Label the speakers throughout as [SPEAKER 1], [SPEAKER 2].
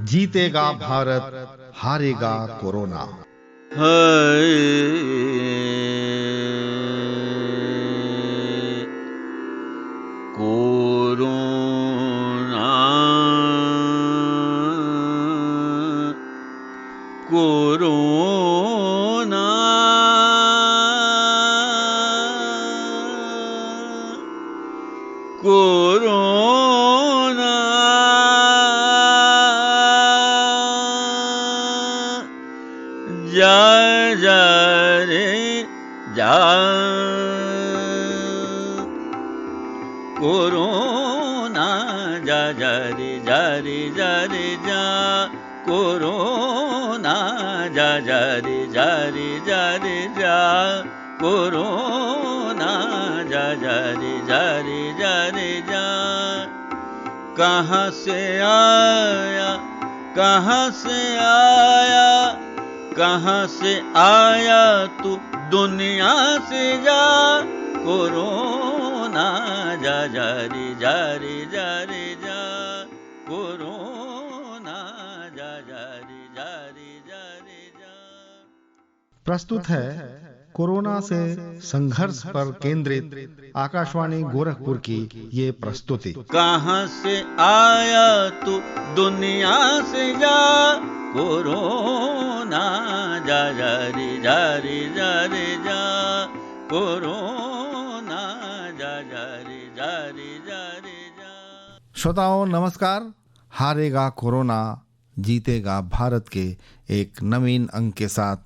[SPEAKER 1] जीतेगा भारत, हारेगा corona.
[SPEAKER 2] Corona corona corona जा जा रे जा, कोरोना जा जा रे जा रे जा रे जा, कोरोना जा जा रे जा रे जा रे जा, कोरोना जा जा रे जा रे जा रे जा। कहाँ से आया, कहाँ से आया, कहाँ से आया तू दुनिया से जा, कोरोना जा जा रे जा रे जा रे जा, कोरोना जा जा रे जा रे जा रे जा।
[SPEAKER 1] प्रस्तुत है कोरोना से संघर्ष पर केंद्रित आकाशवाणी गोरखपुर की ये प्रस्तुति।
[SPEAKER 2] कहाँ से आया तू दुनिया से जा, कोरोना जा जा रे जा रे जा रे जा, कोरोना जा जा रे जा रे जा रे जा।
[SPEAKER 1] श्रोताओं नमस्कार। हारेगा कोरोना, जीतेगा भारत के एक नवीन अंक के साथ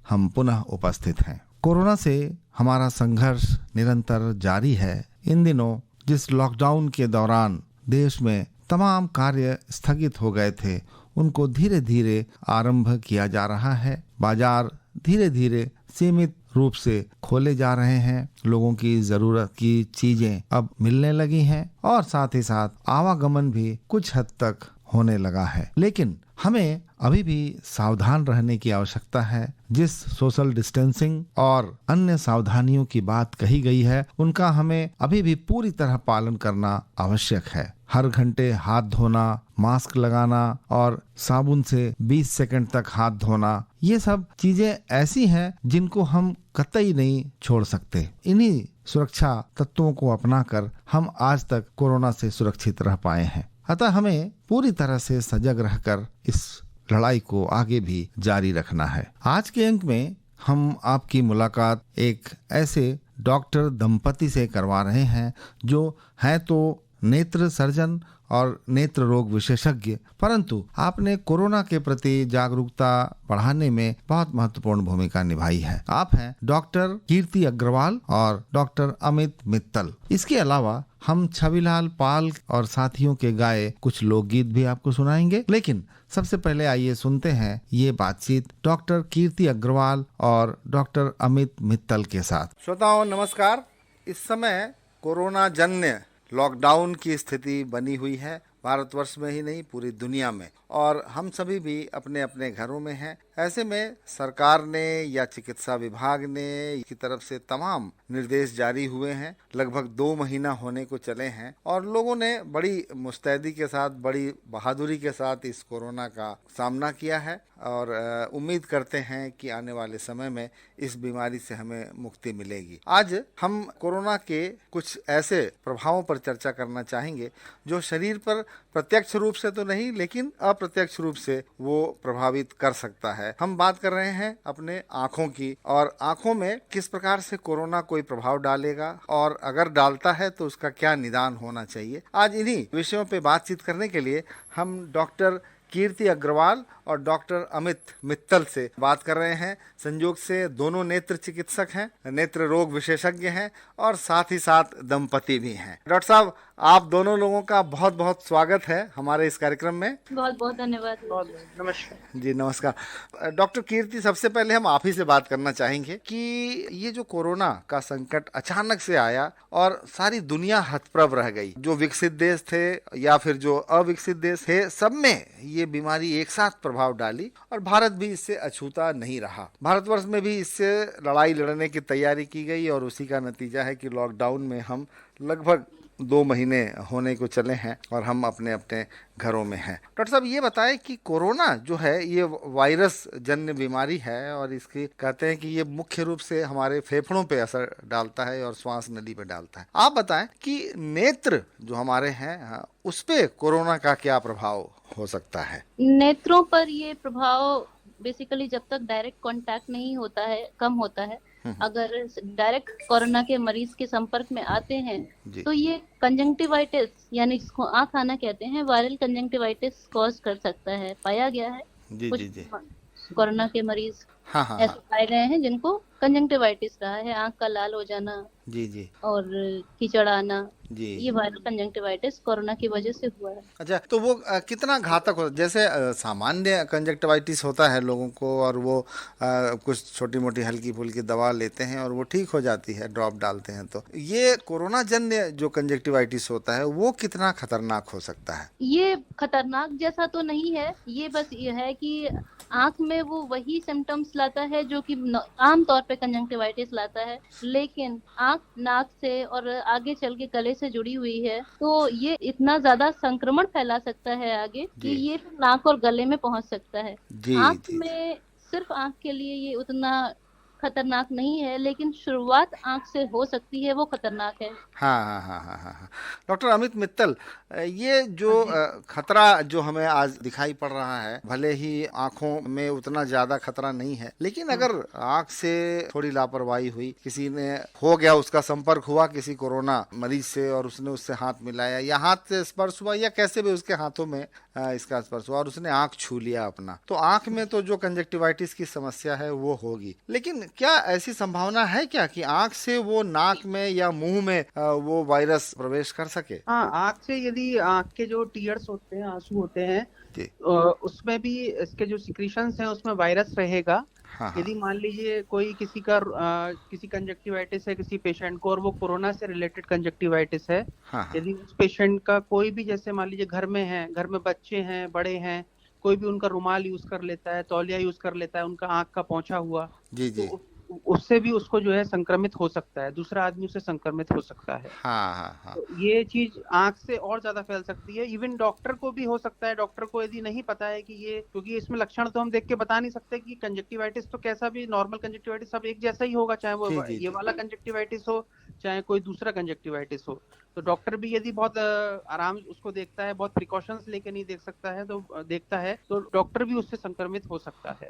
[SPEAKER 1] हम पुनः उपस्थित हैं। कोरोना से हमारा संघर्ष निरंतर जारी है। इन दिनों जिस लॉकडाउन के दौरान देश में तमाम कार्य स्थगित हो गए थे, उनको धीरे धीरे आरंभ किया जा रहा है। बाजार धीरे धीरे सीमित रूप से खोले जा रहे हैं। लोगों की जरूरत की चीजें अब मिलने लगी हैं और साथ ही साथ आवागमन भी कुछ हद तक होने लगा है। लेकिन हमें अभी भी सावधान रहने की आवश्यकता है। जिस सोशल डिस्टेंसिंग और अन्य सावधानियों की बात कही गई है, उनका हमें अभी भी पूरी तरह पालन करना आवश्यक है। हर घंटे हाथ धोना, मास्क लगाना और साबुन से 20 सेकंड तक हाथ धोना, ये सब चीजें ऐसी हैं जिनको हम कतई नहीं छोड़ सकते। इन्हीं सुरक्षा तत्वों को अपनाकर हम आज तक कोरोना से सुरक्षित रह पाए हैं। अतः हमें पूरी तरह से सजग रहकर इस लड़ाई को आगे भी जारी रखना है। आज के अंक में हम आपकी मुलाकात एक ऐसे डॉक्टर दंपति से करवा रहे हैं जो हैं तो नेत्र सर्जन और नेत्र रोग विशेषज्ञ, परंतु आपने कोरोना के प्रति जागरूकता बढ़ाने में बहुत महत्वपूर्ण भूमिका निभाई है। आप हैं डॉक्टर कीर्ति अग्रवाल और डॉक्टर अमित मित्तल। इसके अलावा हम छविलाल पाल और साथियों के गाए कुछ लोकगीत भी आपको सुनाएंगे। लेकिन सबसे पहले आइए सुनते हैं ये बातचीत डॉक्टर कीर्ति अग्रवाल और डॉक्टर अमित मित्तल के साथ। श्रोताओं नमस्कार। इस समय कोरोना जन्य लॉकडाउन की स्थिति बनी हुई है, भारतवर्ष में ही नहीं पूरी दुनिया में, और हम सभी भी अपने अपने घरों में हैं। ऐसे में सरकार ने या चिकित्सा विभाग ने की तरफ से तमाम निर्देश जारी हुए हैं। लगभग 2 महीना होने को चले हैं और लोगों ने बड़ी मुस्तैदी के साथ, बड़ी बहादुरी के साथ इस कोरोना का सामना किया है और उम्मीद करते हैं कि आने वाले समय में इस बीमारी से हमें मुक्ति मिलेगी। आज हम कोरोना के कुछ ऐसे प्रभावों पर चर्चा करना चाहेंगे जो शरीर पर प्रत्यक्ष रूप से तो नहीं लेकिन अप्रत्यक्ष रूप से वो प्रभावित कर सकता है। हम बात कर रहे हैं अपने आँखों की, और आँखों में किस प्रकार से कोरोना कोई प्रभाव डालेगा और अगर डालता है तो उसका क्या निदान होना चाहिए। आज इन्हीं विषयों पे बातचीत करने के लिए हम डॉक्टर कीर्ति अग्रवाल और डॉक्टर अमित मित्तल से बात कर रहे हैं। संयोग से दोनों नेत्र चिकित्सक हैं, नेत्र रोग विशेषज्ञ हैं और साथ ही साथ दंपति भी हैं। डॉक्टर साहब, आप दोनों लोगों का बहुत बहुत स्वागत है हमारे इस कार्यक्रम में।
[SPEAKER 3] बहुत बहुत धन्यवाद।
[SPEAKER 4] बहुत नमस्कार
[SPEAKER 1] जी नमस्कार। डॉक्टर कीर्ति, सबसे पहले हम आप ही से बात करना चाहेंगे कि ये जो कोरोना का संकट अचानक से आया और सारी दुनिया हतप्रभ रह गई, जो विकसित देश थे या फिर जो अविकसित देश थे, सब में ये ये बीमारी एक साथ प्रभाव डाली और भारत भी इससे अछूता नहीं रहा। भारतवर्ष में भी इससे लड़ाई लड़ने की तैयारी की गई और उसी का नतीजा है कि लॉकडाउन में हम लगभग 2 महीने होने को चले हैं और हम अपने अपने घरों में हैं। डॉक्टर साहब ये बताएं कि कोरोना जो है ये वायरस जन्य बीमारी है और इसकी कहते हैं कि ये मुख्य रूप से हमारे फेफड़ों पे असर डालता है और श्वास नली पे डालता है। आप बताएं कि नेत्र जो हमारे हैं, हाँ, उस पे कोरोना का क्या प्रभाव हो सकता है?
[SPEAKER 3] नेत्रों पर ये प्रभाव बेसिकली जब तक डायरेक्ट कांटेक्ट नहीं होता है, कम होता है। अगर डायरेक्ट कोरोना के मरीज के संपर्क में आते हैं तो ये कंजंक्टिवाइटिस यानी जिसको आंख आना कहते हैं, वायरल कंजंक्टिवाइटिस कॉज कर सकता है। पाया गया है कुछ कोरोना के मरीज ऐसे पाए गए हैं जिनको कंजंक्टिवाइटिस रहा है, आंख का लाल हो जाना और कीचड़ आना, ये वायरल कंजंक्टिवाइटिस कोरोना की वजह से हुआ है।
[SPEAKER 1] अच्छा, तो वो कितना घातक होता है? जैसे सामान्य कंजंक्टिवाइटिस होता है लोगों को और वो कुछ छोटी मोटी हल्की फुल्की दवा लेते हैं और वो ठीक हो जाती है, ड्रॉप डालते हैं। तो ये कोरोना जन्य जो कंजंक्टिवाइटिस होता है वो कितना खतरनाक हो सकता है?
[SPEAKER 3] ये खतरनाक जैसा तो नहीं है, ये बस ये है कि आंख में वो वही सिम्टम्स लाता है जो कि आमतौर पे कंजंक्टिवाइटिस लाता है, लेकिन आंख नाक से और आगे चल के गले से जुड़ी हुई है तो ये इतना ज्यादा संक्रमण फैला सकता है आगे कि ये नाक और गले में पहुंच सकता है। आंख में सिर्फ आंख के लिए ये उतना खतरनाक नहीं है, लेकिन शुरुआत आंख से हो सकती है, वो खतरनाक है।
[SPEAKER 1] हाँ। डॉक्टर अमित मित्तल, ये जो खतरा जो हमें आज दिखाई पड़ रहा है, भले ही आंखों में उतना ज्यादा खतरा नहीं है, लेकिन अगर आंख से थोड़ी लापरवाही हुई, किसी ने हो गया, उसका संपर्क हुआ किसी कोरोना मरीज से और उसने उससे हाथ मिलाया या हाथ से स्पर्श हुआ या कैसे भी उसके हाथों में इसका स्पर्श हुआ और उसने आंख छू लिया अपना, तो आंख में तो जो कंजक्टिवाइटिस की समस्या है वो होगी। लेकिन क्या ऐसी संभावना है क्या कि आंख से वो नाक में या मुंह में वो वायरस प्रवेश कर सके?
[SPEAKER 4] हाँ, आंख से यदि आंख के जो टीयर्स होते हैं, आंसू होते हैं, उसमें भी इसके जो सिक्रीशंस हैं उसमें वायरस रहेगा। यदि मान लीजिए कोई किसी कंजक्टिवाइटिस है किसी पेशेंट को और वो कोरोना से रिलेटेड कंजक्टिवाइटिस है, यदि उस पेशेंट का कोई भी, जैसे मान लीजिए घर में बच्चे हैं, बड़े हैं, कोई भी उनका रुमाल यूज कर लेता है, तौलिया यूज कर लेता है, उनका आंख का पोंछा हुआ, तो उससे भी उसको जो है संक्रमित हो सकता है, दूसरा आदमी उससे संक्रमित हो सकता है। तो ये चीज आंख से और ज्यादा फैल सकती है। इवन डॉक्टर को भी हो सकता है। डॉक्टर को यदि नहीं पता है कि ये, क्योंकि इसमें लक्षण तो हम देख के बता नहीं सकते कि कंजक्टिवाइटिस तो कैसा भी, नॉर्मल कंजक्टिवाइटिस सब एक जैसा ही होगा, चाहे वो ये वाला कंजक्टिवाइटिस हो चाहे कोई दूसरा कंजक्टिवाइटिस हो। तो डॉक्टर भी यदि बहुत आराम उसको देखता है, बहुत प्रिकॉशंस लेके नहीं देखता है तो डॉक्टर भी उससे संक्रमित हो सकता है।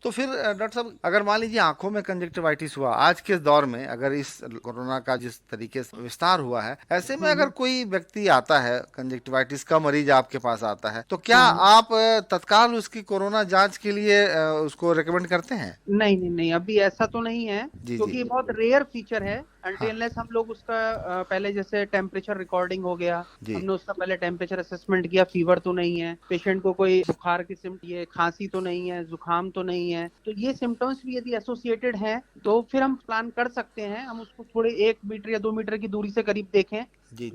[SPEAKER 1] तो फिर डॉक्टर साहब, अगर मान लीजिए आंखों में कंजक्टिवाइटिस हुआ आज के दौर में, अगर इस कोरोना का जिस तरीके से विस्तार हुआ है, ऐसे में अगर कोई व्यक्ति आता है, कंजक्टिवाइटिस का मरीज आपके पास आता है, तो क्या आप तत्काल उसकी कोरोना जांच के लिए उसको रिकमेंड करते हैं?
[SPEAKER 4] नहीं, अभी ऐसा तो नहीं है, क्योंकि ये बहुत रेयर फीचर है। अनटिल हम लोग उसका पहले जैसे टेम्परेचर रिकॉर्डिंग हो गया, हमने उसका पहले टेम्परेचर असेसमेंट किया, फीवर तो नहीं है, पेशेंट को कोई बुखार की ये खांसी तो नहीं है, जुकाम तो नहीं है, तो ये सिम्टम्स भी यदि एसोसिएटेड हैं तो फिर हम प्लान कर सकते हैं, हम उसको थोड़े 1 मीटर या 2 मीटर की दूरी से करीब देखें,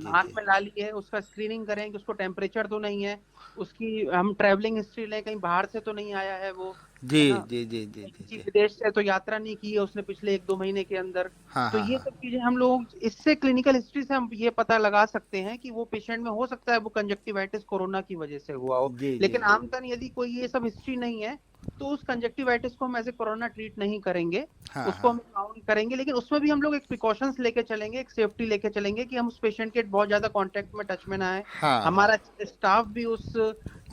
[SPEAKER 4] आंख में डाली है, उसका स्क्रीनिंग करें कि उसको टेम्परेचर तो नहीं है, उसकी हम ट्रैवलिंग हिस्ट्री लें, कहीं बाहर से तो नहीं आया है वो, जी विदेश से तो यात्रा नहीं की है उसने पिछले 1-2 महीने के अंदर। तो ये सब चीजें हम लोग इससे क्लिनिकल हिस्ट्री से हम ये पता लगा सकते हैं कि वो पेशेंट में हो सकता है वो कंजक्टिवाइटिस कोरोना की वजह से हुआ हो। लेकिन आमतन यदि कोई ये सब हिस्ट्री नहीं है तो उस कंजक्टिवाइटिस को हम एज ए कोरोना ट्रीट नहीं करेंगे, उसको हम काउंट करेंगे, लेकिन उसमें भी हम लोग एक प्रिकॉशंस लेके चलेंगे, एक सेफ्टी लेके चलेंगे कि हम उस पेशेंट के बहुत ज्यादा कांटेक्ट में टच में ना आए, हमारा स्टाफ भी उस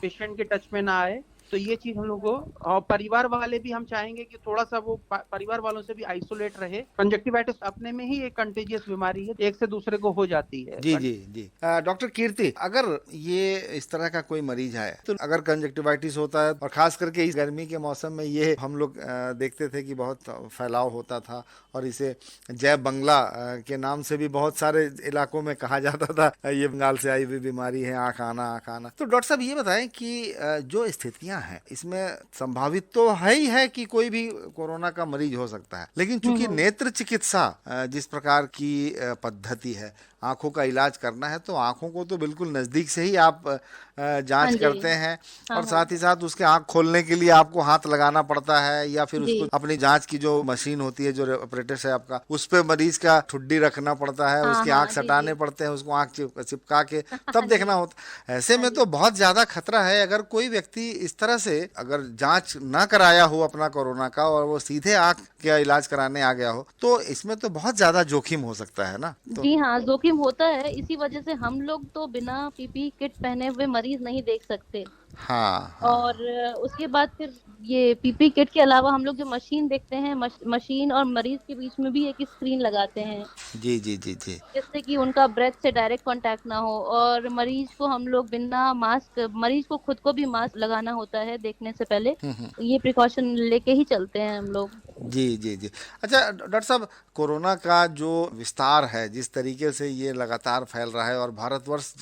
[SPEAKER 4] पेशेंट के टच में ना आए। तो ये चीज हम लोग को, और परिवार वाले भी हम चाहेंगे कि थोड़ा सा वो परिवार वालों से भी आइसोलेट रहे। कंजक्टिवाइटिस अपने में ही एक कंटेजियस बीमारी है, एक से दूसरे को हो जाती है।
[SPEAKER 1] जी। डॉक्टर कीर्ति, अगर ये इस तरह का कोई मरीज है तो अगर कंजक्टिवाइटिस होता है, और खास करके इस गर्मी के मौसम में ये हम लोग देखते थे कि बहुत फैलाव होता था और इसे जय बंगला के नाम से भी बहुत सारे इलाकों में कहा जाता था, ये बंगाल से आई हुई बीमारी है, आंख आना। तो डॉक्टर साहब ये बताएं कि जो स्थितियां बीमारियां हैं, इसमें संभावित तो है ही है कि कोई भी कोरोना का मरीज हो सकता है, लेकिन चूंकि नेत्र चिकित्सा जिस प्रकार की पद्धति है, आंखों का इलाज करना है, तो आंखों को तो बिल्कुल नजदीक से ही आप जांच करते हैं, और साथ ही साथ उसके आंख खोलने के लिए आपको हाथ लगाना पड़ता है, या फिर उसको अपनी जांच की जो मशीन होती है, जो ऑपरेटर है आपका, उस पे मरीज का ठुड्डी रखना पड़ता है, उसकी आंख सटाने पड़ते हैं, उसको आंख चिपका के तब देखना होता है। ऐसे में तो बहुत ज्यादा खतरा है। अगर कोई व्यक्ति इस तरह से अगर जांच ना कराया हो अपना कोरोना का, और वो सीधे आंख का इलाज कराने आ गया हो, तो इसमें तो बहुत ज्यादा जोखिम हो सकता है ना। तो
[SPEAKER 3] जी हाँ, जोखिम होता है। इसी वजह से हम लोग तो बिना पीपीई किट पहने हुए मरीज नहीं देख सकते।
[SPEAKER 1] हाँ,
[SPEAKER 3] और उसके बाद फिर ये पीपी किट के अलावा हम लोग जो मशीन देखते हैं, मशीन और मरीज के बीच में भी एक स्क्रीन लगाते हैं,
[SPEAKER 1] जी जी जी जी,
[SPEAKER 3] जिससे कि उनका ब्रेथ से डायरेक्ट कांटेक्ट ना हो। और मरीज को हम लोग बिना मास्क, मरीज को खुद को भी मास्क लगाना होता है देखने से पहले। ये प्रिकॉशन लेके ही चलते हैं हम लोग।
[SPEAKER 1] जी जी जी। अच्छा डॉक्टर साहब, कोरोना का जो विस्तार है, जिस तरीके से ये लगातार फैल रहा है, और भारतवर्ष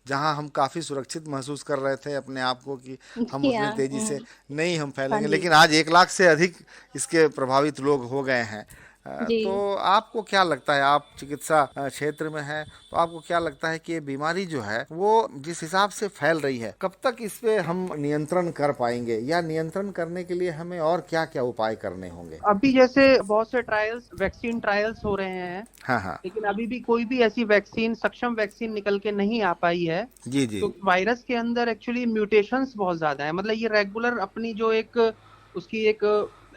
[SPEAKER 1] जहां हम काफी सुरक्षित महसूस कर रहे थे अपने आप को कि हम उतनी तेजी से नहीं हम फैलेंगे, लेकिन आज 1 लाख से अधिक इसके प्रभावित लोग हो गए हैं। तो आपको क्या लगता है, आप चिकित्सा क्षेत्र में हैं, तो आपको क्या लगता है कि ये बीमारी जो है वो जिस हिसाब से फैल रही है, कब तक इस पे हम नियंत्रण कर पाएंगे, या नियंत्रण करने के लिए हमें और क्या क्या उपाय करने होंगे?
[SPEAKER 4] अभी जैसे बहुत से ट्रायल्स, वैक्सीन ट्रायल्स हो रहे हैं,
[SPEAKER 1] हाँ हाँ,
[SPEAKER 4] लेकिन अभी भी कोई भी ऐसी वैक्सीन, सक्षम वैक्सीन निकल के नहीं आ पाई है।
[SPEAKER 1] जी जी,
[SPEAKER 4] तो वायरस के अंदर एक्चुअली म्यूटेशंस बहुत ज्यादा है। मतलब ये रेगुलर अपनी जो एक उसकी एक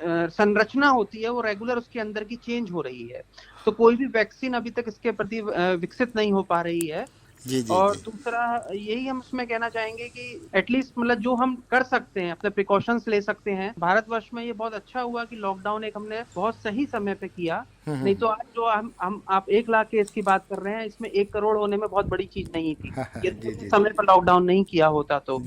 [SPEAKER 4] संरचना होती है, वो रेगुलर उसके अंदर की चेंज हो रही है। तो कोई भी वैक्सीन अभी तक इसके प्रति विकसित नहीं हो पा रही है।
[SPEAKER 1] जी जी,
[SPEAKER 4] और
[SPEAKER 1] जी।
[SPEAKER 4] दूसरा यही हम इसमें कहना चाहेंगे कि एटलीस्ट मतलब जो हम कर सकते हैं, अपने प्रिकॉशंस ले सकते हैं। भारतवर्ष में ये बहुत अच्छा हुआ कि लॉकडाउन एक हमने बहुत सही समय पे किया। नहीं तो आज जो हम आप 1 लाख केस की बात कर रहे हैं, इसमें 1 करोड़ होने में बहुत बड़ी चीज नहीं थी। यदि समय पर लॉकडाउन नहीं किया होता तो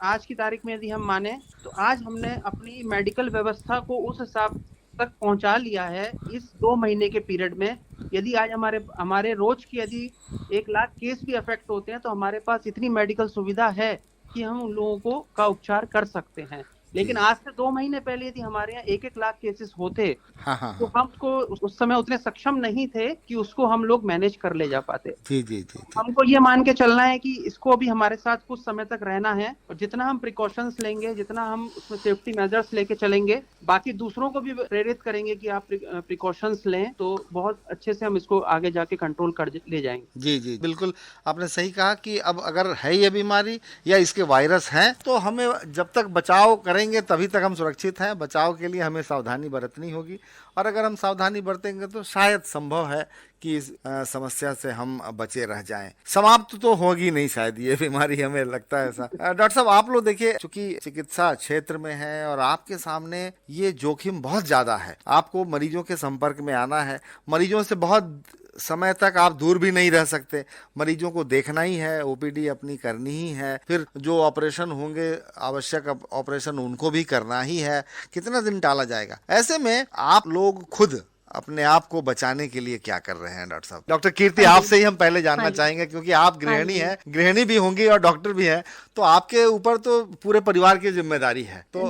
[SPEAKER 4] आज की तारीख में यदि हम माने, तो आज हमने अपनी मेडिकल व्यवस्था को उस हिसाब तक पहुंचा लिया है इस 2 महीने के पीरियड में। यदि आज हमारे रोज की यदि 1 लाख केस भी अफेक्ट होते हैं, तो हमारे पास इतनी मेडिकल सुविधा है कि हम उन लोगों को का उपचार कर सकते हैं। लेकिन आज से 2 महीने पहले यदि हमारे यहाँ 1-1 लाख केसेस होते, तो हम उसको उस समय उतने सक्षम नहीं थे कि उसको हम लोग मैनेज कर ले जा पाते।
[SPEAKER 1] जी जी जी,
[SPEAKER 4] हमको ये मान के चलना है कि इसको भी हमारे साथ कुछ समय तक रहना है, और जितना हम प्रिकॉशंस लेंगे, जितना हम उसमें सेफ्टी मेजर्स लेके चलेंगे, बाकी दूसरों को भी प्रेरित करेंगे कि आप प्रिकॉशंस लें, तो बहुत अच्छे से हम इसको आगे जाके कंट्रोल कर ले जाएंगे।
[SPEAKER 1] जी जी, बिल्कुल आपने सही कहा कि अब अगर है ये बीमारी या इसके वायरस हैं, तो हमें जब तक बचाव करेंगे तभी तक हम सुरक्षित हैं। बचाव के लिए हमें सावधानी बरतनी होगी, और अगर हम सावधानी बरतेंगे तो शायद संभव है कि इस समस्या से हम बचे रह जाएं। समाप्त तो होगी नहीं शायद ये बीमारी, हमें लगता है ऐसा। डॉक्टर साहब, आप लोग देखिए, चूंकि चिकित्सा क्षेत्र में है और आपके सामने ये जोखिम बहुत ज्यादा है, आपको मरीजों के संपर्क में आना है, मरीजों से बहुत समय तक आप दूर भी नहीं रह सकते, मरीजों को देखना ही है, ओपीडी अपनी करनी ही है, फिर जो ऑपरेशन होंगे आवश्यक ऑपरेशन उनको भी करना ही है, कितना दिन टाला जाएगा। ऐसे में आप लोग खुद अपने आप को बचाने के लिए क्या कर रहे हैं डॉक्टर साहब? डॉक्टर कीर्ति, आपसे ही हम पहले जानना चाहेंगे, क्योंकि आप गृहिणी हैं, गृहिणी भी होंगी और डॉक्टर भी हैं, तो आपके ऊपर तो पूरे परिवार की जिम्मेदारी है। तो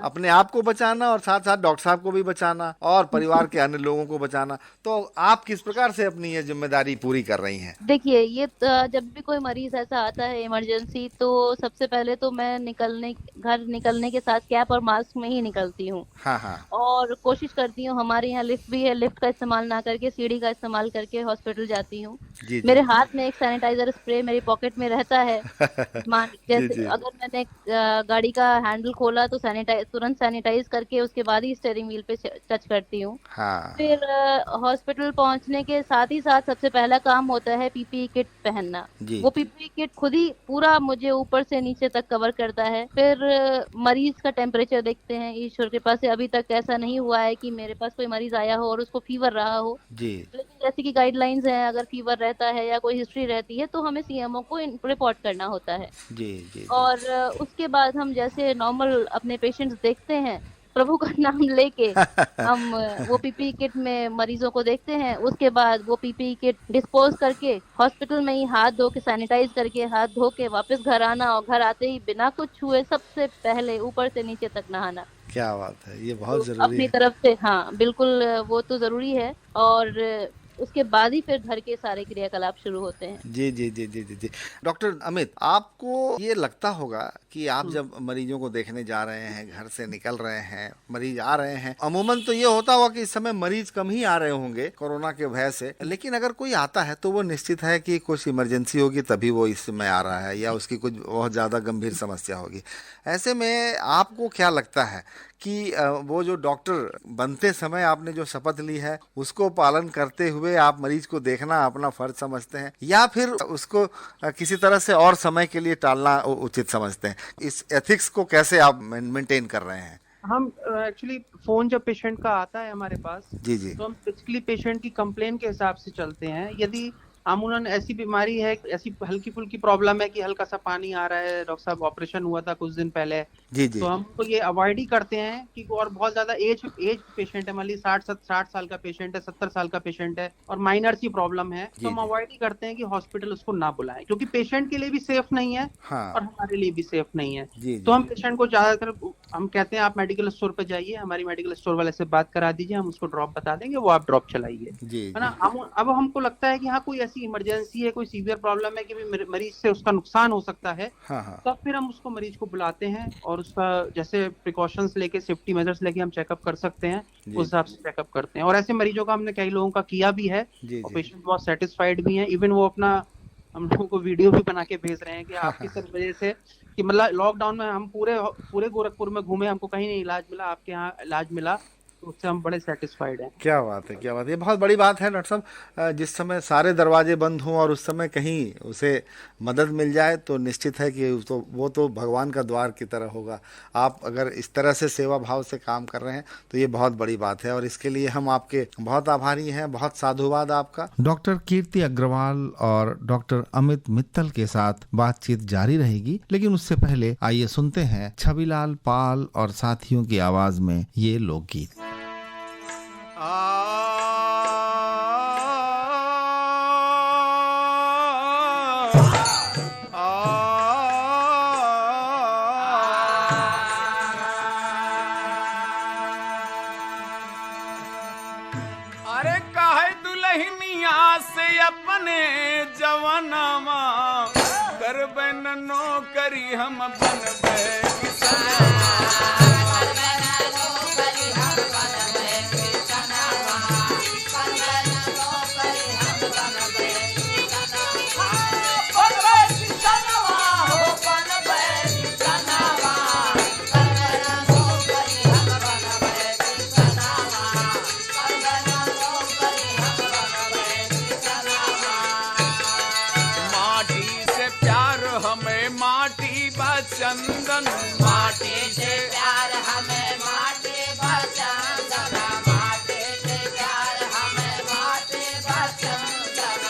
[SPEAKER 1] अपने आप को बचाना और साथ साथ डॉक्टर साहब को भी बचाना और परिवार के अन्य लोगों को बचाना, तो आप किस प्रकार से अपनी ये जिम्मेदारी पूरी कर रही हैं?
[SPEAKER 3] देखिए, ये जब भी कोई मरीज ऐसा आता है इमरजेंसी, तो सबसे पहले तो मैं घर निकलने के साथ कैप और मास्क में ही निकलती हूँ।
[SPEAKER 1] हाँ हाँ,
[SPEAKER 3] और कोशिश करती हूँ, हमारे यहाँ लिफ्ट भी है, लिफ्ट का इस्तेमाल ना करके सीढ़ी का इस्तेमाल करके हॉस्पिटल जाती हूँ। मेरे हाथ में एक सैनिटाइजर स्प्रे मेरी पॉकेट में रहता है। जैसे अगर मैंने गाड़ी का हैंडल खोला तो तुरंत सैनिटाइज करके उसके बाद ही स्टीयरिंग व्हील पे टच करती हूँ। फिर हॉस्पिटल पहुंचने के साथ ही साथ सबसे पहला काम होता है पीपीई किट पहनना। वो पीपीई किट खुद ही पूरा मुझे ऊपर से नीचे तक कवर करता है। फिर मरीज का टेम्परेचर देखते हैं। ईश्वर कृपा से अभी तक ऐसा नहीं हुआ है कि मेरे पास कोई मरीज आया हो और उसको फीवर रहा हो, लेकिन जैसे कि गाइडलाइंस हैं, अगर फीवर रहता है या कोई हिस्ट्री रहती है तो हमें सीएमओ को रिपोर्ट करना होता है। और उसके बाद हम जैसे नॉर्मल अपने पेशेंट्स देखते हैं, प्रभु का नाम लेके हम वो पीपीई किट में मरीजों को देखते हैं। उसके बाद वो पीपीई किट डिस्पोज करके हॉस्पिटल में ही हाथ धो के, सैनिटाइज करके हाथ धो के वापस घर आना, और घर आते ही बिना कुछ छुए सबसे पहले ऊपर से नीचे तक नहाना।
[SPEAKER 1] क्या बात है, ये बहुत जरूरी
[SPEAKER 3] अपनी
[SPEAKER 1] है।
[SPEAKER 3] तरफ से हाँ बिल्कुल, वो तो जरूरी है। और उसके बाद ही फिर घर के सारे क्रियाकलाप शुरू होते हैं।
[SPEAKER 1] जी जी जी जी जी जी। डॉक्टर अमित, आपको ये लगता होगा कि आप जब मरीजों को देखने जा रहे हैं, घर से निकल रहे हैं, मरीज आ रहे हैं, अमूमन तो ये होता होगा कि इस समय मरीज कम ही आ रहे होंगे कोरोना के भय से, लेकिन अगर कोई आता है तो वो निश्चित है कि कुछ इमरजेंसी होगी तभी वो इस समय आ रहा है, या उसकी कुछ बहुत ज्यादा गंभीर समस्या होगी। ऐसे में आपको क्या लगता है कि वो जो डॉक्टर बनते समय आपने जो शपथ ली है उसको पालन करते हुए आप मरीज को देखना अपना फर्ज समझते हैं, या फिर उसको किसी तरह से और समय के लिए टालना उचित समझते हैं? इस एथिक्स को कैसे आप मेंटेन कर रहे हैं?
[SPEAKER 4] हम एक्चुअली फोन जब पेशेंट का आता है हमारे पास,
[SPEAKER 1] जी जी,
[SPEAKER 4] तो हम बेसिकली पेशेंट की कंप्लेन के हिसाब से चलते हैं। यदि अमूमन ऐसी बीमारी है, ऐसी हल्की फुल्की प्रॉब्लम है कि हल्का सा पानी आ रहा है, डॉक्टर साहब ऑपरेशन हुआ था कुछ दिन पहले,
[SPEAKER 1] जी जी,
[SPEAKER 4] तो हम तो ये अवॉइड ही करते हैं कि, और बहुत ज्यादा एज पेशेंट है, मान लीजिए 60 साल का पेशेंट है, 70 साल का पेशेंट है और माइनर सी प्रॉब्लम है, तो हम अवॉइड ही करते हैं कि हॉस्पिटल उसको ना बुलाएं, क्योंकि पेशेंट के लिए भी सेफ नहीं है।
[SPEAKER 1] हाँ,
[SPEAKER 4] और हमारे लिए भी सेफ नहीं है।
[SPEAKER 1] जी,
[SPEAKER 4] तो हम पेशेंट को ज्यादातर हम कहते हैं आप मेडिकल स्टोर पे जाइए, हमारी मेडिकल स्टोर वाले से बात करा दीजिए, हम उसको ड्रॉप बता देंगे, वो आप ड्रॉप चलाइए, है ना। अब हमको लगता है कि हाँ कोई ऐसी इमरजेंसी है, कोई सीवियर प्रॉब्लम है कि मरीज से उसका नुकसान हो सकता है, तब फिर हम उसको मरीज को बुलाते हैं और उसका जैसे प्रिकॉशंस लेके, सेफ्टी मेजर्स लेके हम चेकअप कर सकते हैं, उस हिसाब से चेकअप करते हैं। और ऐसे मरीजों का हमने कई लोगों का किया भी है और पेशेंट बहुत सेटिस्फाइड भी हैं। इवन वो अपना हम लोगों को वीडियो भी बना के भेज रहे हैं कि आपकी सब वजह से, कि मतलब लॉकडाउन में हम पूरे गोरखपुर में घूमे, हमको कहीं नहीं इलाज मिला, आपके यहाँ इलाज मिला, तो उससे हम बड़े सेटिस्फाइड हैं।
[SPEAKER 1] क्या बात है, क्या बात है, ये बहुत बड़ी बात है डॉक्टर साहब। जिस समय सारे दरवाजे बंद हों और उस समय कहीं उसे मदद मिल जाए तो निश्चित है कि वो तो भगवान का द्वार की तरह होगा। आप अगर इस तरह से सेवा भाव से काम कर रहे हैं तो ये बहुत बड़ी बात है और इसके लिए हम आपके बहुत आभारी हैं। बहुत साधुवाद आपका। डॉक्टर कीर्ति अग्रवाल और डॉक्टर अमित मित्तल के साथ बातचीत जारी रहेगी, लेकिन उससे पहले आइए सुनते हैं छविलाल पाल और साथियों की आवाज में ये लोकगीत।
[SPEAKER 5] अरे काहे दुल्हनिया से अपने जवानामा करबे न नौकरी हम बनबे किसनवा। चंदन माटी से प्यार हमें, माटी बचंदन, माटी से प्यार हमें, माटी बचंदन।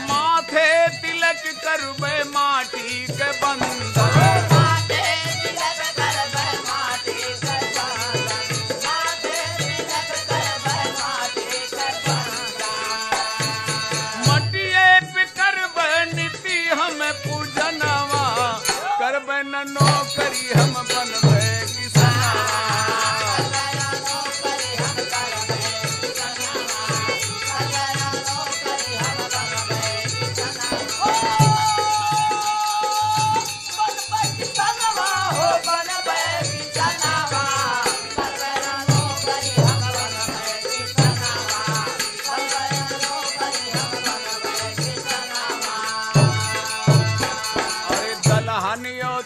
[SPEAKER 5] माथे तिलक करबे माटी के बंधन, माथे तिलक करबे माटी के बंधन, माथे तिलक करबे माटी के बंधन। मटिए पे करबे नीति हमें पूजनवा, करबे न नौकरी हम बनबे किसनवा।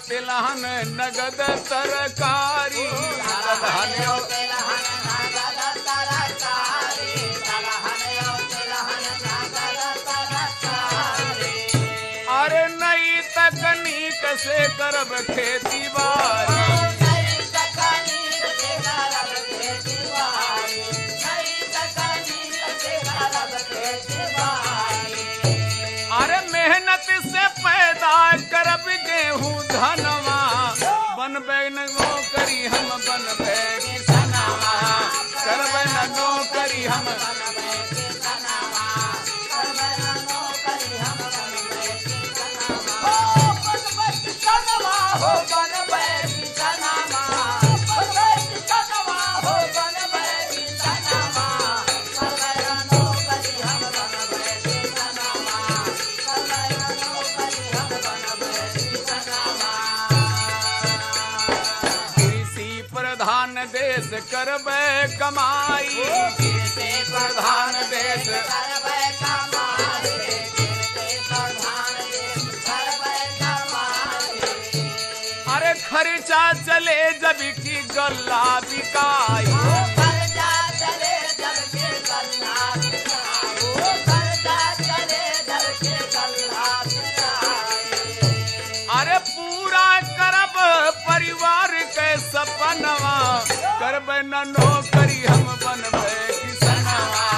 [SPEAKER 5] तिलहन नगद तरकारी, दलहनियो तिलहन नगद तरकारी, दलहनियो तिलहन नगद तरकारी। अरे नई तकनीक से करब खेती बाड़ी, नई तकनीक से करब खेती बाड़ी, नई तकनीक से करब खेती बाड़ी। अरे मेहनत से पैदा करब गेहूं धनवा, बनबे न नौकरी हम बनबे किसनवा करबे न नौकरी हम बनबे किसनवा करबे न नौकरी हम बनबे किसनवा बनबे किसनवा हो बनबे किसनवा बनबे किसनवा हो बनबे किसनवा करबे न नौकरी हम बनबे किसनवा करबे न नौकरी हम बनबे किसनवा कृषि प्रधान देश करबे कमाई कृषि प्रधान देश करबे कमाई कृषि प्रधान देश करबे कमाई अरे खर्चा चले जब की गल्ला बिकाई खर्चा चले जब के गल्ला बिकाई खर्चा चले जब के गल्ला बिकाई अरे पूरा करब परिवार के सपनवा करबे न नौकरी हम बनबे किसनवा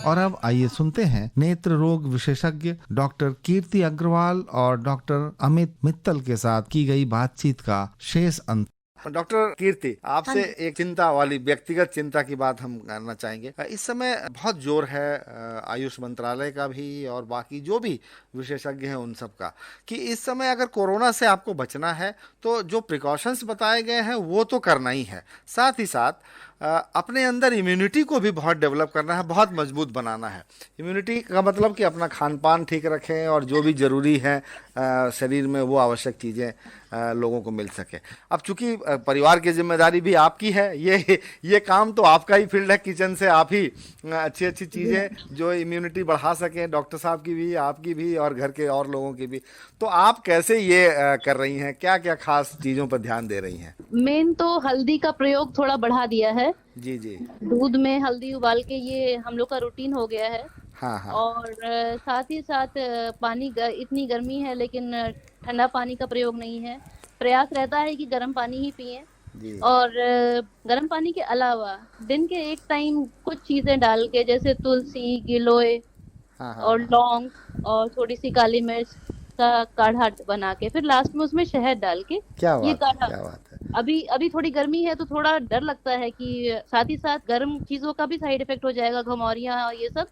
[SPEAKER 1] और अब आइए सुनते हैं नेत्र रोग विशेषज्ञ डॉक्टर कीर्ति अग्रवाल और डॉक्टर अमित मित्तल के साथ की गई बातचीत का शेष अंत। डॉक्टर कीर्ति, आपसे एक चिंता वाली व्यक्तिगत चिंता की बात हम करना चाहेंगे। इस समय बहुत जोर है आयुष मंत्रालय का भी और बाकी जो भी विशेषज्ञ हैं उन सब का, कि इस समय अगर कोरोना से आपको बचना है तो जो प्रिकॉशंस बताए गए हैं वो तो करना ही है, साथ ही साथ अपने अंदर इम्यूनिटी को भी बहुत डेवलप करना है, बहुत मजबूत बनाना है। इम्यूनिटी का मतलब कि अपना खान पान ठीक रखें और जो भी ज़रूरी है शरीर में वो आवश्यक चीज़ें लोगों को मिल सके। अब चूंकि परिवार की जिम्मेदारी भी आपकी है, ये काम तो आपका ही फील्ड है, किचन से आप ही अच्छी अच्छी चीज़ें जो इम्यूनिटी बढ़ा सकें, डॉक्टर साहब की भी, आपकी भी और घर के और लोगों की भी। तो आप कैसे ये कर रही हैं, क्या क्या खास चीज़ों पर ध्यान दे रही हैं?
[SPEAKER 3] मेन तो हल्दी का प्रयोग थोड़ा बढ़ा दिया है।
[SPEAKER 1] जी जी।
[SPEAKER 3] दूध में हल्दी उबाल के ये हम लोग का रूटीन हो गया है।
[SPEAKER 1] हाँ हाँ।
[SPEAKER 3] और साथ ही साथ पानी इतनी गर्मी है लेकिन ठंडा पानी का प्रयोग नहीं है। प्रयास रहता है कि गर्म पानी ही पिएं। और गर्म पानी के अलावा दिन के एक टाइम कुछ चीजें डाल के, जैसे तुलसी, गिलोय और लौंग और थोड़ी सी काली मिर्च का काढ़ा बना के फिर लास्ट में उसमें शहद डाल के ये काढ़ा। क्या बात है। अभी थोड़ी गर्मी है तो थोड़ा डर लगता है कि साथ ही साथ गर्म चीजों का भी साइड इफेक्ट हो जाएगा, घमौरियां और ये सब।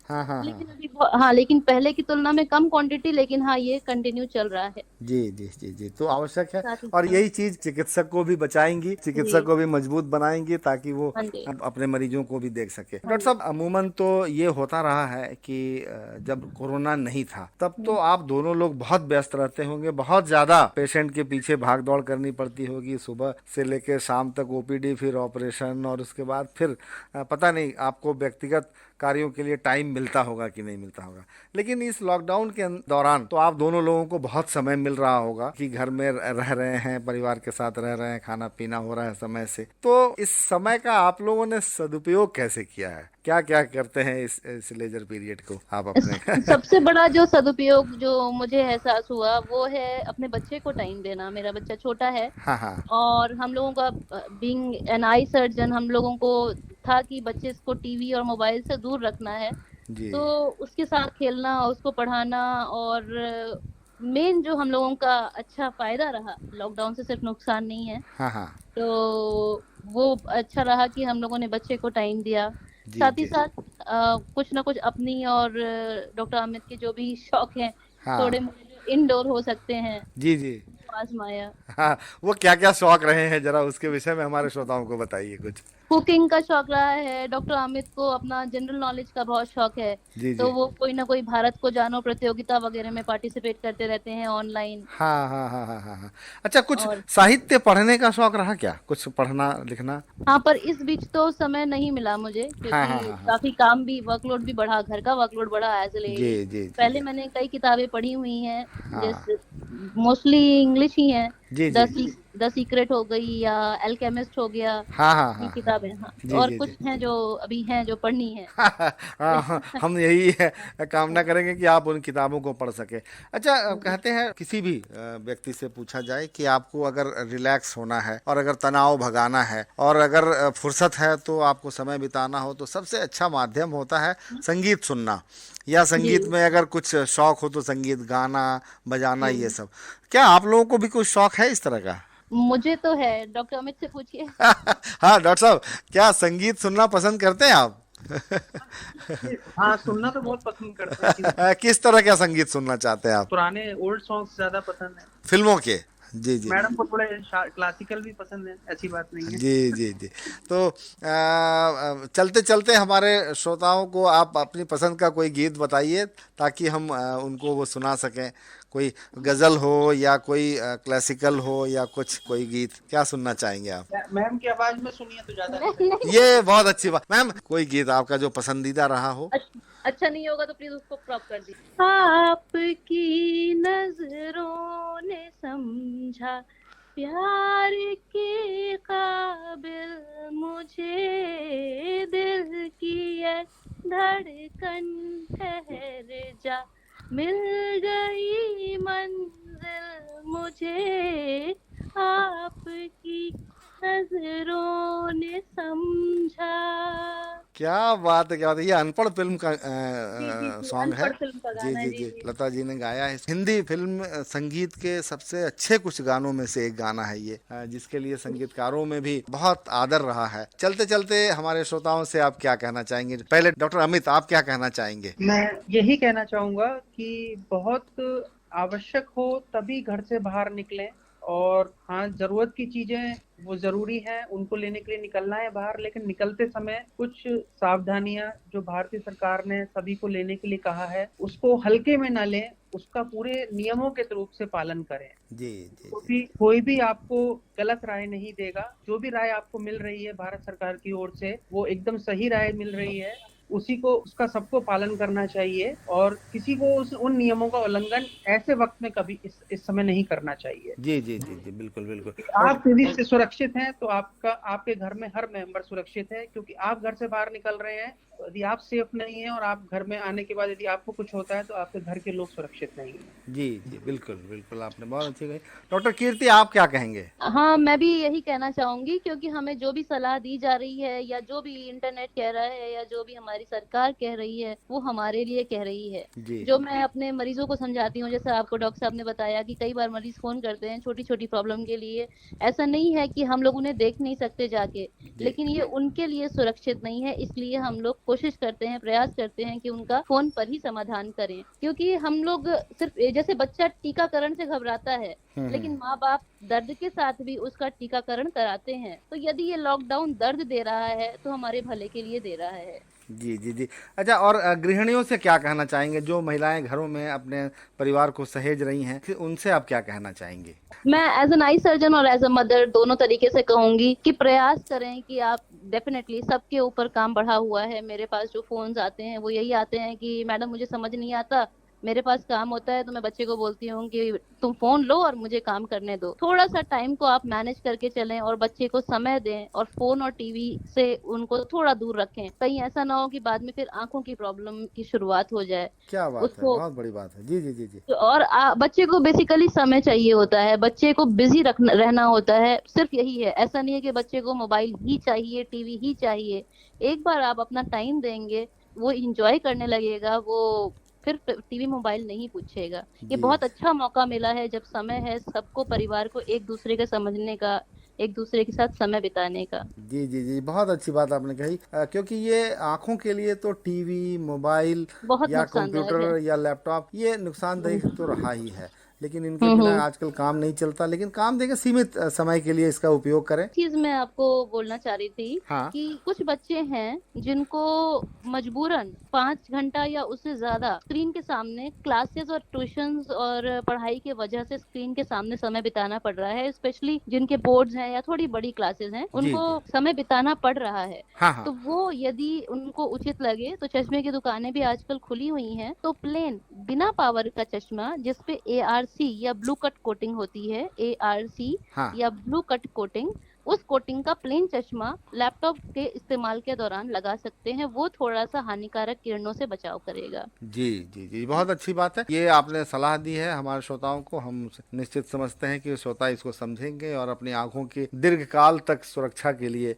[SPEAKER 3] लेकिन अभी लेकिन पहले की तुलना में कम क्वांटिटी, लेकिन ये कंटिन्यू चल रहा है। जी
[SPEAKER 1] जी जी जी, तो आवश्यक है। और यही चीज चिकित्सक को भी बचाएंगी, चिकित्सक को भी मजबूत बनाएंगी ताकि वो अपने मरीजों को भी देख सके। डॉक्टर साहब, अमूमन तो ये होता रहा है कि जब कोरोना नहीं था तब तो आप दोनों लोग बहुत व्यस्त रहते होंगे, बहुत ज्यादा पेशेंट के पीछे भाग दौड़ करनी पड़ती होगी, सुबह से लेकर शाम तक ओपीडी, फिर ऑपरेशन, और उसके बाद फिर पता नहीं आपको व्यक्तिगत कार्यों के लिए टाइम मिलता होगा कि नहीं मिलता होगा। लेकिन इस लॉकडाउन के दौरान तो आप दोनों लोगों को बहुत समय मिल रहा होगा कि घर में रह रहे हैं, परिवार के साथ रह रहे हैं, खाना पीना हो रहा है समय से। तो इस समय का आप लोगों ने सदुपयोग कैसे किया है? क्या क्या करते हैं इस लेजर पीरियड को आप अपने?
[SPEAKER 3] सबसे बड़ा जो सदुपयोग जो मुझे एहसास हुआ वो है अपने बच्चे को टाइम देना। मेरा बच्चा छोटा है। हाँ। और हम लोगों का बीइंग एन आई सर्जन, हम लोगों को था कि बच्चे को टीवी और मोबाइल से दूर रखना है। तो उसके साथ खेलना, उसको पढ़ाना, और मेन जो हम लोगों का अच्छा फायदा रहा, लॉकडाउन से सिर्फ नुकसान नहीं है। हाँ। तो वो अच्छा रहा कि हम लोगों ने बच्चे को टाइम दिया। साथ ही साथ कुछ ना कुछ अपनी और डॉक्टर अमित के जो भी शौक हैं, थोड़े इंडोर हो सकते हैं, जी जी, आजमाया।
[SPEAKER 1] हाँ, वो क्या क्या शौक रहे हैं जरा उसके विषय में हमारे श्रोताओं को बताइए कुछ।
[SPEAKER 3] कुकिंग का शौक रहा है। डॉक्टर अमित को अपना जनरल नॉलेज का बहुत शौक है। तो वो कोई ना कोई भारत को जानो प्रतियोगिता वगैरह में पार्टिसिपेट करते रहते हैं ऑनलाइन। हाँ हाँ हाँ हाँ हाँ। अच्छा, कुछ साहित्य पढ़ने का शौक रहा क्या? कुछ पढ़ना लिखना? हाँ, पर इस बीच तो समय नहीं मिला मुझे, क्योंकि काफी काम भी, वर्कलोड भी बढ़ा, घर का वर्कलोड बढ़ा एज ए। पहले मैंने कई किताबें पढ़ी हुई हैं, जैसे मोस्टली इंग्लिश ही है, द सीक्रेट हो गई या एल्केमिस्ट हो गया।
[SPEAKER 1] हाँ हाँ
[SPEAKER 3] ये
[SPEAKER 1] हाँ
[SPEAKER 3] किताबें, हाँ।
[SPEAKER 1] जी
[SPEAKER 3] और
[SPEAKER 1] जी
[SPEAKER 3] कुछ
[SPEAKER 1] जी
[SPEAKER 3] हैं जो अभी हैं जो पढ़नी है।
[SPEAKER 1] हाँ, हम यही कामना करेंगे कि आप उन किताबों को पढ़ सके। अच्छा, कहते हैं किसी भी व्यक्ति से पूछा जाए कि आपको अगर रिलैक्स होना है और अगर तनाव भगाना है और अगर फुर्सत है तो आपको समय बिताना हो, तो सबसे अच्छा माध्यम होता है संगीत सुनना, या
[SPEAKER 3] जी।
[SPEAKER 1] संगीत में अगर कुछ शौक हो तो संगीत गाना बजाना, ये सब। क्या आप लोगों को भी कुछ शौक है इस तरह का?
[SPEAKER 3] मुझे तो है, डॉक्टर अमित से पूछिए।
[SPEAKER 1] हाँ डॉक्टर साहब, क्या संगीत सुनना पसंद करते हैं आप?
[SPEAKER 4] हाँ, सुनना तो बहुत पसंद करते हैं, क्योंकि
[SPEAKER 1] किस तरह का संगीत सुनना चाहते हैं आप?
[SPEAKER 4] पुराने ओल्ड सॉन्ग्स ज्यादा पसंद है।
[SPEAKER 1] फिल्मों के? जी जी
[SPEAKER 4] मैडम को थोड़े क्लासिकल भी पसंद है, ऐसी बात नहीं है।
[SPEAKER 1] जी जी जी। तो चलते चलते हमारे श्रोताओं को आप अपनी पसंद का कोई गीत बताइए ताकि हम उनको वो सुना सकें। कोई गजल हो या कोई क्लासिकल हो या कुछ, कोई गीत क्या सुनना चाहेंगे आप?
[SPEAKER 4] मैम की आवाज में सुनिए तो ज्यादा
[SPEAKER 1] ये बहुत अच्छी बात। मैम, कोई गीत आपका जो पसंदीदा रहा हो?
[SPEAKER 3] अच्छा नहीं होगा तो प्लीज उसको क्रॉप कर दीजिए। आपकी नजरों ने समझा प्यार के काबिल मुझे, दिल की ये धड़कन ठहर जा, मिल गई मंजिल मुझे, आपकी नजरों ने समझा।
[SPEAKER 1] क्या बात है, क्या बात है। ये अनपढ़ फिल्म का सॉन्ग है।
[SPEAKER 3] अनपढ़ फिल्म का
[SPEAKER 1] जी
[SPEAKER 3] गाना है।
[SPEAKER 1] जी
[SPEAKER 3] जी
[SPEAKER 1] जी,
[SPEAKER 3] जी।
[SPEAKER 1] लता जी ने गाया है। हिंदी फिल्म संगीत के सबसे अच्छे कुछ गानों में से एक गाना है ये, जिसके लिए संगीतकारों में भी बहुत आदर रहा है। चलते चलते हमारे श्रोताओं से आप क्या कहना चाहेंगे? पहले डॉक्टर अमित, आप क्या कहना चाहेंगे?
[SPEAKER 4] मैं यही कहना चाहूंगा कि बहुत आवश्यक हो तभी घर से बाहर निकलें, और हाँ, जरूरत की चीजें वो जरूरी है, उनको लेने के लिए निकलना है बाहर, लेकिन निकलते समय कुछ सावधानियां जो भारतीय सरकार ने सभी को लेने के लिए कहा है उसको हल्के में ना लें, उसका पूरे नियमों के रूप से पालन करें।
[SPEAKER 1] जी जी
[SPEAKER 4] कोई भी आपको गलत राय नहीं देगा। जो भी राय आपको मिल रही है भारत सरकार की ओर से, वो एकदम सही राय मिल रही है, उसी को, उसका सबको पालन करना चाहिए, और किसी को उन नियमों का उल्लंघन ऐसे वक्त में कभी इस समय नहीं करना चाहिए।
[SPEAKER 1] जी जी जी जी, बिल्कुल बिल्कुल।
[SPEAKER 4] आप यदि से सुरक्षित हैं तो आपके घर में हर मेंबर सुरक्षित है, क्योंकि आप घर से बाहर निकल रहे हैं। तो यदि आप सेफ नहीं है और आप घर में आने के बाद यदि आपको कुछ होता है तो आपके घर के लोग सुरक्षित नहीं है।
[SPEAKER 1] जी जी, बिल्कुल बिल्कुल, आपने बहुत अच्छी कही। डॉक्टर कीर्ति, आप क्या कहेंगे?
[SPEAKER 3] हाँ, मैं भी यही कहना चाहूंगी, क्योंकि हमें जो भी सलाह दी जा रही है या जो भी इंटरनेट कह रहा है या जो भी हमारी सरकार कह रही है वो हमारे लिए कह रही है। जो मैं अपने मरीजों को समझाती हूँ, जैसे आपको डॉक्टर साहब ने बताया कि कई बार मरीज फोन करते हैं छोटी छोटी प्रॉब्लम के लिए। ऐसा नहीं है कि हम लोग उन्हें देख नहीं सकते जाके, लेकिन ये उनके लिए सुरक्षित नहीं है, इसलिए हम लोग कोशिश करते हैं, प्रयास करते हैं कि उनका फोन पर ही समाधान करें। क्योंकि हम लोग सिर्फ, जैसे बच्चा टीकाकरण से घबराता है लेकिन माँ बाप दर्द के साथ भी उसका टीकाकरण कराते हैं, तो यदि ये लॉकडाउन दर्द दे रहा है तो हमारे भले के लिए दे रहा है।
[SPEAKER 1] जी जी जी। अच्छा, और गृहिणियों से क्या कहना चाहेंगे जो महिलाएं घरों में अपने परिवार को सहेज रही हैं, उनसे आप क्या कहना चाहेंगे?
[SPEAKER 3] मैं एज एन आई सर्जन और एज अ मदर दोनों तरीके से कहूंगी कि प्रयास करें कि आप, डेफिनेटली सबके ऊपर काम बढ़ा हुआ है। मेरे पास जो फोन्स आते हैं वो यही आते हैं कि मैडम मुझे समझ नहीं आता, मेरे पास काम होता है, तो मैं बच्चे को बोलती हूँ कि तुम फोन लो और मुझे काम करने दो। थोड़ा सा टाइम को आप मैनेज करके चलें और बच्चे को समय दें, और फोन और टीवी से उनको थोड़ा दूर रखें। कहीं ऐसा ना हो कि बाद में फिर आंखों की प्रॉब्लम की शुरुआत हो जाए।
[SPEAKER 1] क्या बात है, बहुत बड़ी बात है। जी जी जी जी।
[SPEAKER 3] और बच्चे को बेसिकली समय चाहिए होता है, बच्चे को बिजी रहना होता है, सिर्फ यही है। ऐसा नहीं है कि बच्चे को मोबाइल ही चाहिए, टीवी ही चाहिए। एक बार आप अपना टाइम देंगे, वो इंजॉय करने लगेगा, वो फिर टीवी मोबाइल नहीं पूछेगा। ये बहुत अच्छा मौका मिला है, जब समय है सबको, परिवार को एक दूसरे के समझने का, एक दूसरे के साथ समय बिताने का।
[SPEAKER 1] जी जी जी, बहुत अच्छी बात आपने कही। क्योंकि ये आंखों के लिए तो टीवी, मोबाइल या कंप्यूटर या लैपटॉप ये नुकसानदेह तो रहा ही है, लेकिन इनके बिना आजकल काम नहीं चलता। लेकिन काम देखिए, सीमित समय के लिए इसका उपयोग करें।
[SPEAKER 3] चीज मैं आपको बोलना चाह रही थी कि कुछ बच्चे हैं जिनको मजबूरन 5 घंटा या उससे ज्यादा स्क्रीन के सामने, क्लासेस और ट्यूशंस और पढ़ाई के वजह से स्क्रीन के सामने समय बिताना पड़ रहा है। स्पेशली जिनके बोर्ड्स हैं या थोड़ी बड़ी क्लासेस हैं, उनको समय बिताना पड़ रहा है। तो वो, यदि उनको उचित लगे तो चश्मे की दुकानें भी आजकल खुली हुई हैं, तो प्लेन बिना पावर का चश्मा जिसपे AR ARC या ब्लू कट कोटिंग होती है, ARC या ब्लू कट कोटिंग, उस कोटिंग का प्लेन चश्मा लैपटॉप के इस्तेमाल के दौरान लगा सकते हैं। वो थोड़ा सा हानिकारक किरणों से बचाव करेगा।
[SPEAKER 1] जी जी जी, बहुत अच्छी बात है। ये आपने सलाह दी है हमारे श्रोताओं को, हम निश्चित समझते हैं कि श्रोता इसको समझेंगे और अपनी आंखों की दीर्घकाल तक सुरक्षा के लिए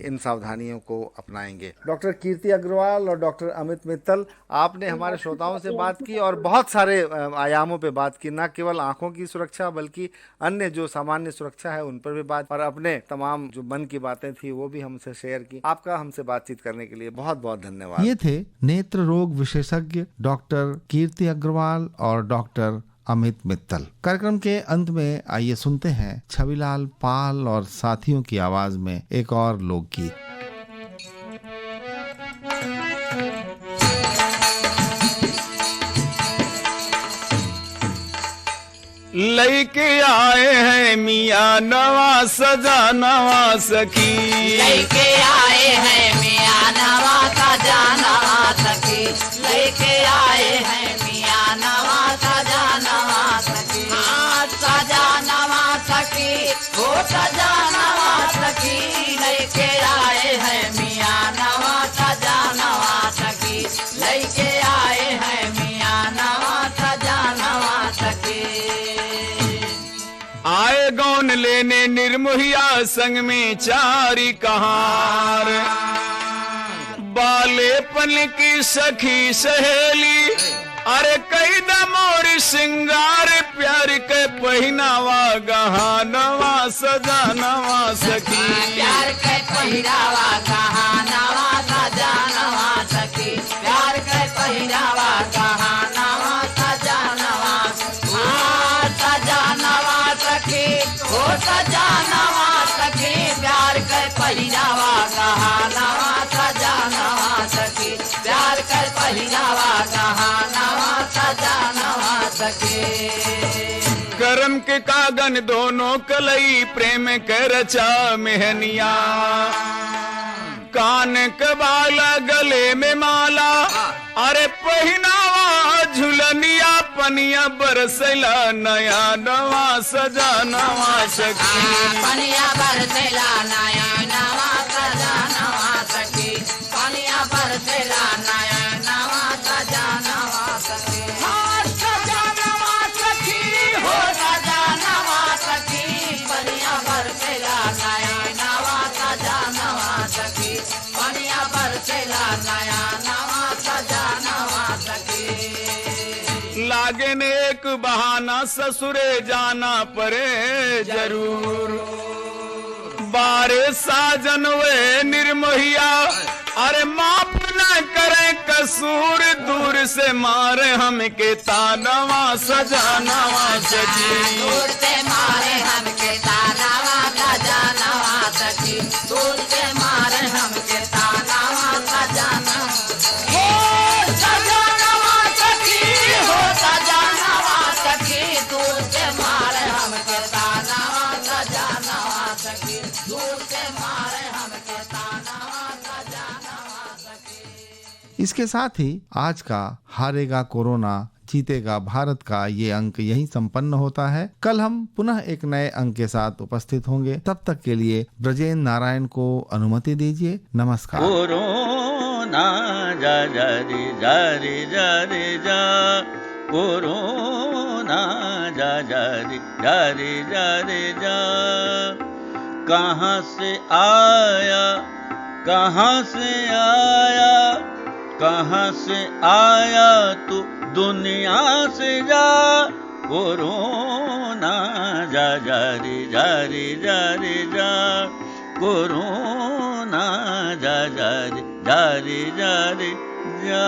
[SPEAKER 1] इन सावधानियों को अपनाएंगे। डॉक्टर कीर्ति अग्रवाल और डॉक्टर अमित मित्तल, आपने हमारे श्रोताओं से बात की और बहुत सारे आयामों पे बात की, न केवल आंखों की सुरक्षा बल्कि अन्य जो सामान्य सुरक्षा है उन पर भी बात, और अपने तमाम जो मन की बातें थी वो भी हमसे शेयर की। आपका हमसे बातचीत करने के लिए बहुत बहुत धन्यवाद। ये थे नेत्र रोग विशेषज्ञ डॉक्टर कीर्ति अग्रवाल और डॉक्टर अमित मित्तल। कार्यक्रम के अंत में आइए सुनते हैं छविलाल पाल और साथियों की आवाज में एक और लोकगीत।
[SPEAKER 5] लैके आए हैं मियाँ नवा सजा नवा सखी,
[SPEAKER 6] लैके आए हैं मियाँ नवा सजा नवा सखी, लैके आए हैं मियाँ नवा सजा नवा सखी, सजा नवा सखी, हो सजा नवा सखी, लैके आए हैं मियाँ नवा सजा नवा सखी, लैके आए हैं मियाँ नवा सजा नवा सखी।
[SPEAKER 5] आए गौन लेने निर्मोहिया संग में चारी कहार, बालेपन की सखी सहेली, अरे कई दमोर सिंगार, प्यार के पहनावा गहानवा सजानवा सखी,
[SPEAKER 6] प्यार के पहनावा गहानवा सजानवा सखी, प्यार के पहनावा गहानवा सजानवा सजानवा सखी, हो सजानवा सखी, प्यार के पहनावा गहानवा सजानवा सखी, प्यार के पहनावा गहानवा सजानवा सखी।
[SPEAKER 5] करम के कागन दोनों कलई, प्रेम के रचा मेहनिया, कान के बाला गले में माला, अरे पहनावा झुलनिया, पनिया बरसला नया नवा सजा नवा सखी,
[SPEAKER 6] पनिया बरसला नया नवा सजा नवा सखी, पनिया बरसला नया नवा सजा नवा सखी, सजा नवा सखी, हो सजा नवा सखी, पनिया बरसला नया नवा सजा नवा सखी, पनिया बरसला नया नवा सजा नवा सखी।
[SPEAKER 5] लागे ने एक बहाना ससुरे जाना पड़े जरूर, बारे साजन वे निर्मोहिया, अरे माफ न करे कसूर, दूर से मारे हमके तानवा सजानवा सखी,
[SPEAKER 6] दूर से मारे हमके तानवा सजानवा सखी, दूर से मारे हमके तानवा सजानवा, हो सजानवा सखी, हो सजानवा सखी, दूर से मारे हमके तानवा सजानवा सखी, दूर से मारे हमके तानवा सजानवा सखी।
[SPEAKER 1] इसके साथ ही आज का हारेगा कोरोना जीतेगा भारत का ये अंक यहीं संपन्न होता है। कल हम पुनः एक नए अंक के साथ उपस्थित होंगे। तब तक के लिए ब्रजेंद्र नारायण को अनुमति दीजिए। नमस्कार।
[SPEAKER 2] कोरोना जा जा रे जा रे जा रे जा, कोरोना जा जा रे जा रे जा रे जा, कहाँ से आया कहाँ से आया, कहाँ से आया तू दुनिया से जा, कोरोना जा जा रे जा रे जा रे जा, कोरोना जा जा रे जा रे जा रे जा।